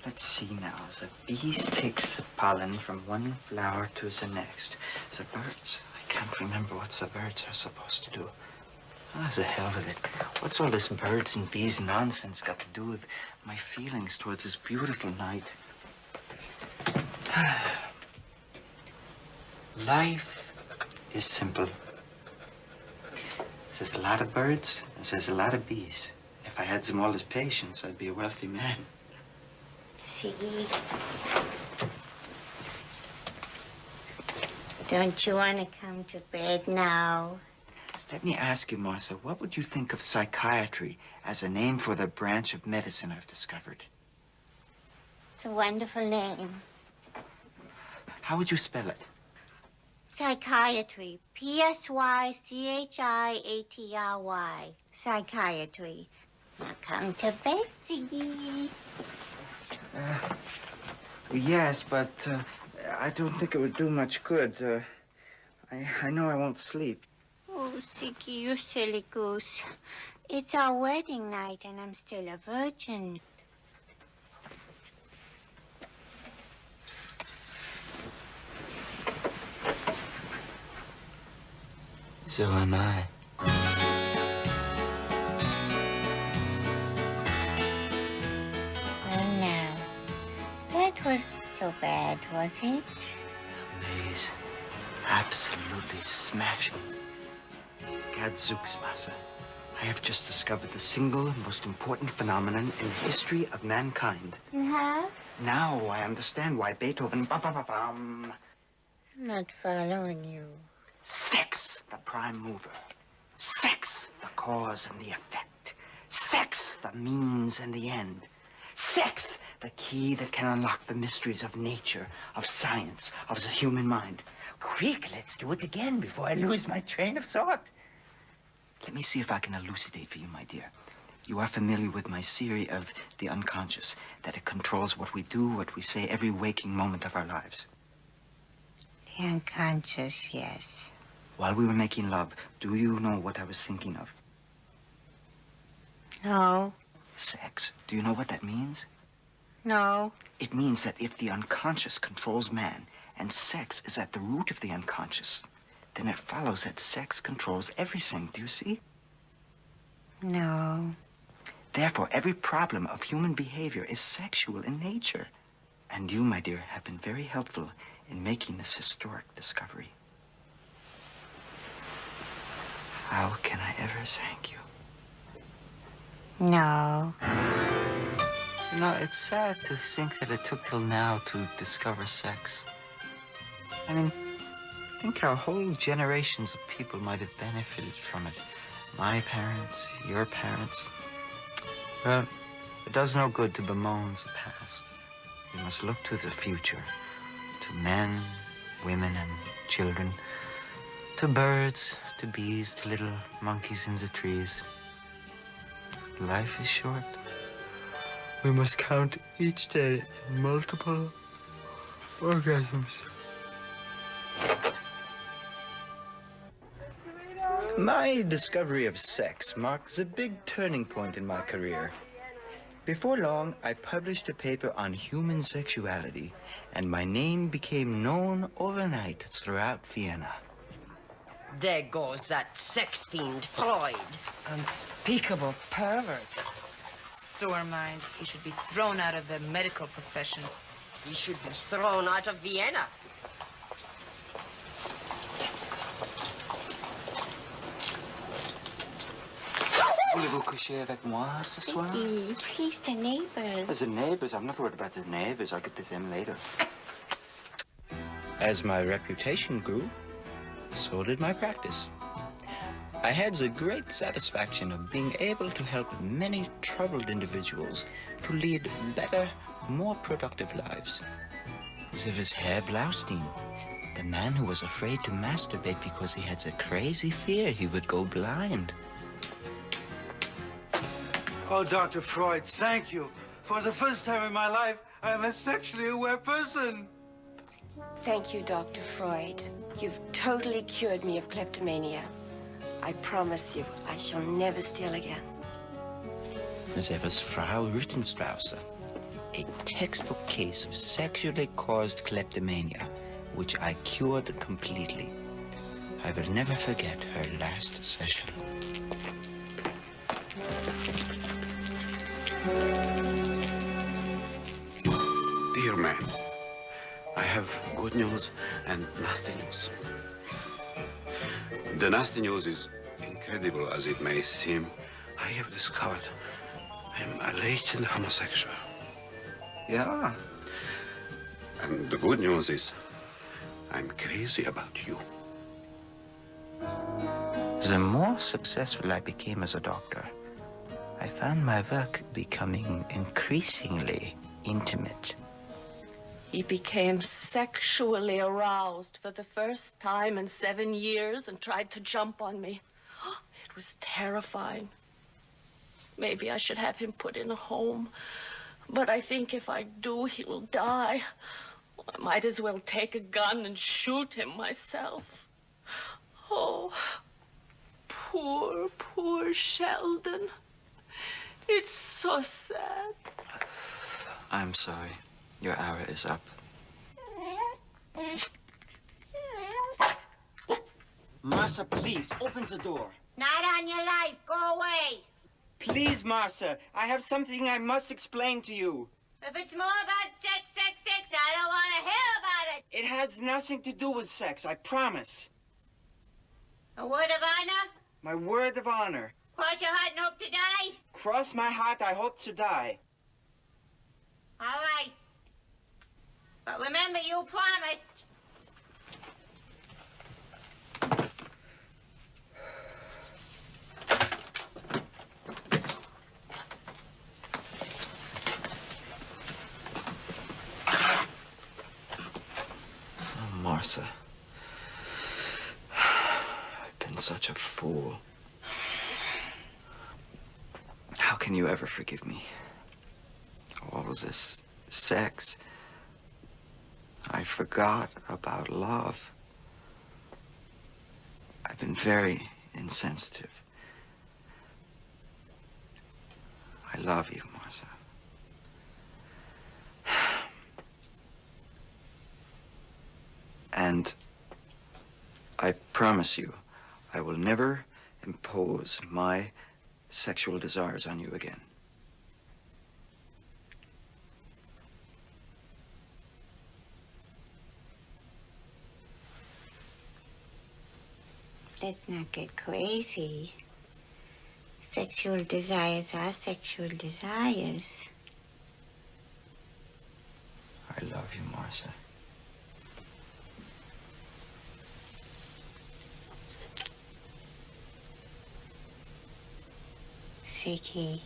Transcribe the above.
Let's see now. The bees takes the pollen from one flower to the next. The birds, I can't remember what the birds are supposed to do. Ah, the hell with it. What's all this birds and bees nonsense got to do with my feelings towards this beautiful night? Life is simple. There's a lot of birds, and there's a lot of bees. If I had them all as patients, I'd be a wealthy man. Siggy, don't you want to come to bed now? Let me ask you, Martha, what would you think of psychiatry as a name for the branch of medicine I've discovered? It's a wonderful name. How would you spell it? Psychiatry. P-S-Y-C-H-I-A-T-R-Y. Psychiatry. Now come to bed, Siggy. Yes, but I don't think it would do much good. I know I won't sleep. Oh, Siggy, you silly goose. It's our wedding night, and I'm still a virgin. So am I. Oh, no. That wasn't so bad, was it? Amazing. Absolutely smashing. Gadzooks, Massa. I have just discovered the single most important phenomenon in the history of mankind. You have? Now I understand why Beethoven... Ba-ba-ba-bum. I'm not following you. Sex, the prime mover. Sex, the cause and the effect. Sex, the means and the end. Sex, the key that can unlock the mysteries of nature, of science, of the human mind. Quick, let's do it again before I lose my train of thought. Let me see if I can elucidate for you, my dear. You are familiar with my theory of the unconscious, that it controls what we do, what we say, every waking moment of our lives. The unconscious, yes. While we were making love, do you know what I was thinking of? No. Sex. Do you know what that means? No. It means that if the unconscious controls man, and sex is at the root of the unconscious, then it follows that sex controls everything. Do you see? No. Therefore, every problem of human behavior is sexual in nature. And you, my dear, have been very helpful in making this historic discovery. How can I ever thank you? No. You know, it's sad to think that it took till now to discover sex. I mean, think how whole generations of people might have benefited from it. My parents, your parents. Well, it does no good to bemoan the past. We must look to the future, to men, women, and children, to birds, to bees, to little monkeys in the trees. Life is short. We must count each day in multiple orgasms. My discovery of sex marks a big turning point in my career. Before long, I published a paper on human sexuality, and my name became known overnight throughout Vienna. There goes that sex fiend, Freud. Unspeakable pervert. Sore mind. He should be thrown out of the medical profession. He should be thrown out of Vienna. Voulez-vous coucher avec moi ce soir? Siggy, please, the neighbors. The neighbors, I'm not worried about the neighbors. I'll get to them later. As my reputation grew, so did my practice. I had the great satisfaction of being able to help many troubled individuals to lead better, more productive lives. There was Herr Blaustein, the man who was afraid to masturbate because he had a crazy fear he would go blind. Oh, Dr. Freud, thank you. For the first time in my life, I am a sexually aware person. Thank you, Dr. Freud. You've totally cured me of kleptomania. I promise you, I shall never steal again. There was Frau Rittenstrauss, a textbook case of sexually caused kleptomania, which I cured completely. I will never forget her last session. Dear man, I have good news and nasty news. The nasty news is incredible as it may seem. I have discovered I'm a latent homosexual. Yeah. And the good news is I'm crazy about you. The more successful I became as a doctor, I found my work becoming increasingly intimate. He became sexually aroused for the first time in 7 years and tried to jump on me. It was terrifying. Maybe I should have him put in a home. But I think if I do, he will die. I might as well take a gun and shoot him myself. Oh, poor, poor Sheldon. It's so sad. I'm sorry. Your hour is up. Martha, please, open the door. Not on your life. Go away. Please, Martha, I have something I must explain to you. If it's more about sex, I don't want to hear about it. It has nothing to do with sex, I promise. A word of honor? My word of honor. Cross your heart and hope to die? Cross my heart, I hope to die. All right. But remember, you promised. Oh, Martha. I've been such a fool. How can you ever forgive me? All this sex. I forgot about love. I've been very insensitive. I love you, Martha. And I promise you, I will never impose my sexual desires on you again. Let's not get crazy. Sexual desires are sexual desires. I love you, Martha. Siggy.